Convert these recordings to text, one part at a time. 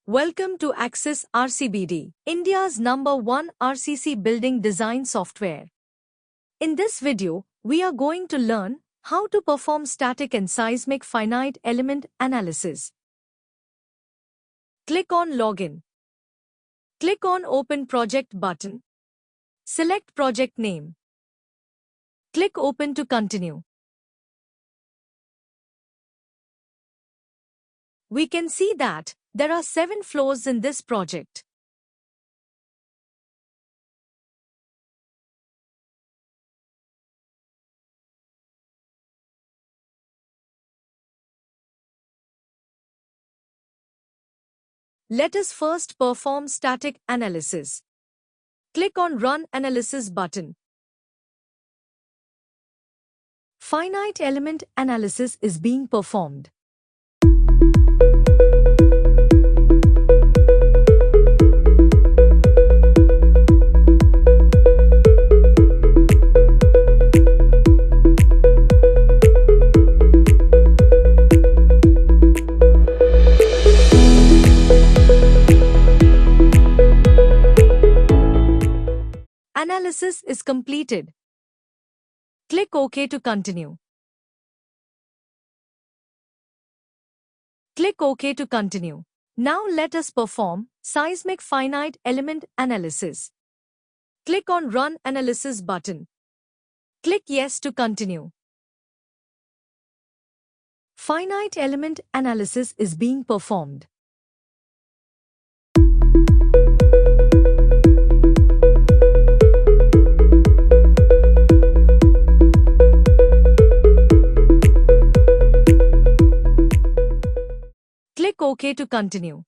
Welcome to Akses RCBD, India's #1 RCC building design software. In this video, we are going to learn how to perform static and seismic finite element analysis. Click on Login. Click on Open Project button. Select project name. Click Open to continue. We can see that there are 7 floors in this project. Let us first perform static analysis. Click on Run Analysis button. Finite element analysis is being performed. Analysis is completed. Click OK to continue. Click OK to continue. Now let us perform seismic finite element analysis. Click on Run Analysis button. Click Yes to continue. Finite element analysis is being performed. Click OK to continue.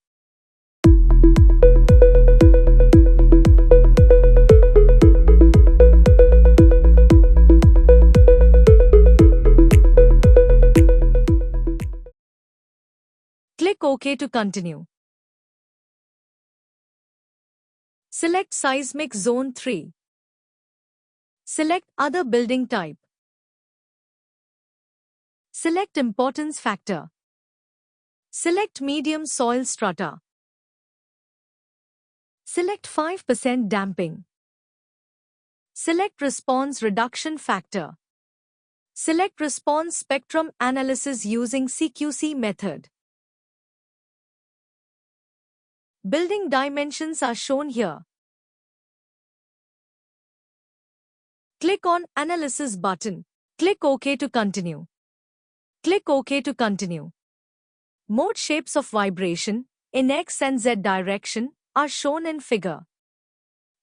Click OK to continue. Select Seismic Zone 3. Select Other Building Type. Select Importance Factor. Select Medium Soil Strata. Select 5% Damping. Select Response Reduction Factor. Select Response Spectrum Analysis using CQC method. Building dimensions are shown here. Click on Analysis button. Click OK to continue. Click OK to continue. Mode shapes of vibration, in X and Z direction, are shown in figure.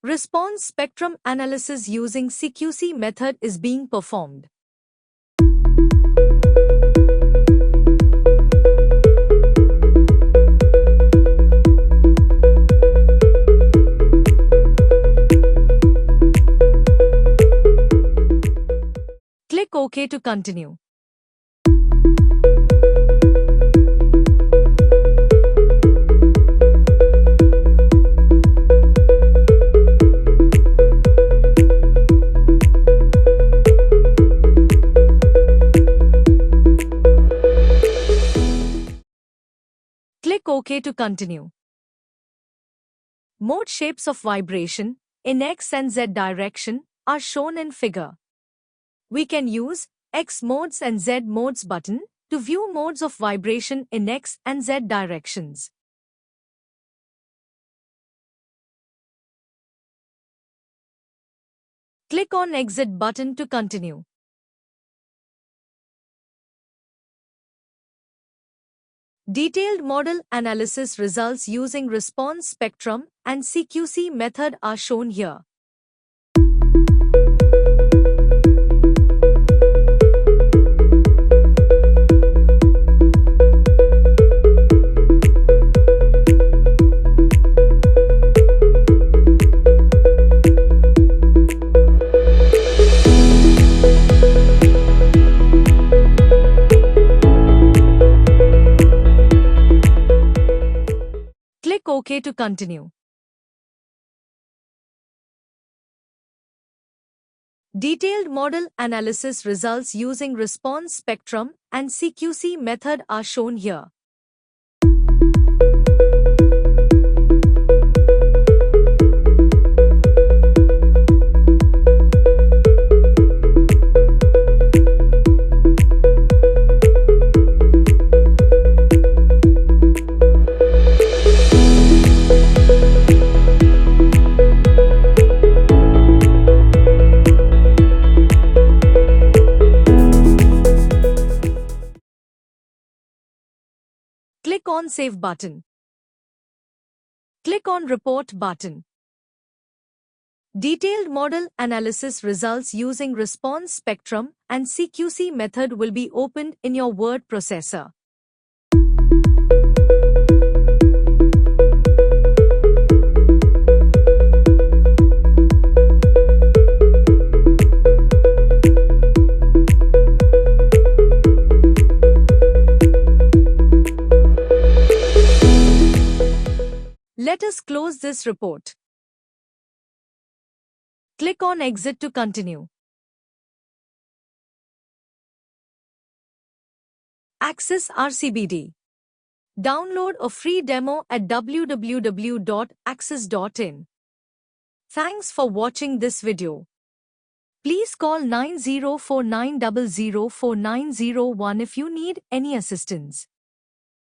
Response spectrum analysis using CQC method is being performed. Click OK to continue. Click OK to continue. Mode shapes of vibration, in X and Z direction, are shown in figure. We can use X modes and Z modes button to view modes of vibration in X and Z directions. Click on Exit button to continue. Detailed model analysis results using response spectrum and CQC method are shown here. Click OK to continue. Detailed model analysis results using response spectrum and CQC method are shown here. on Save button. Click on Report button. Detailed model analysis results using response spectrum and CQC method will be opened in your word processor. Let us close this report. Click on Exit to continue. Akses RCBD. Download a free demo at www.akses.in. Thanks for watching this video. Please call 9049004901 if you need any assistance.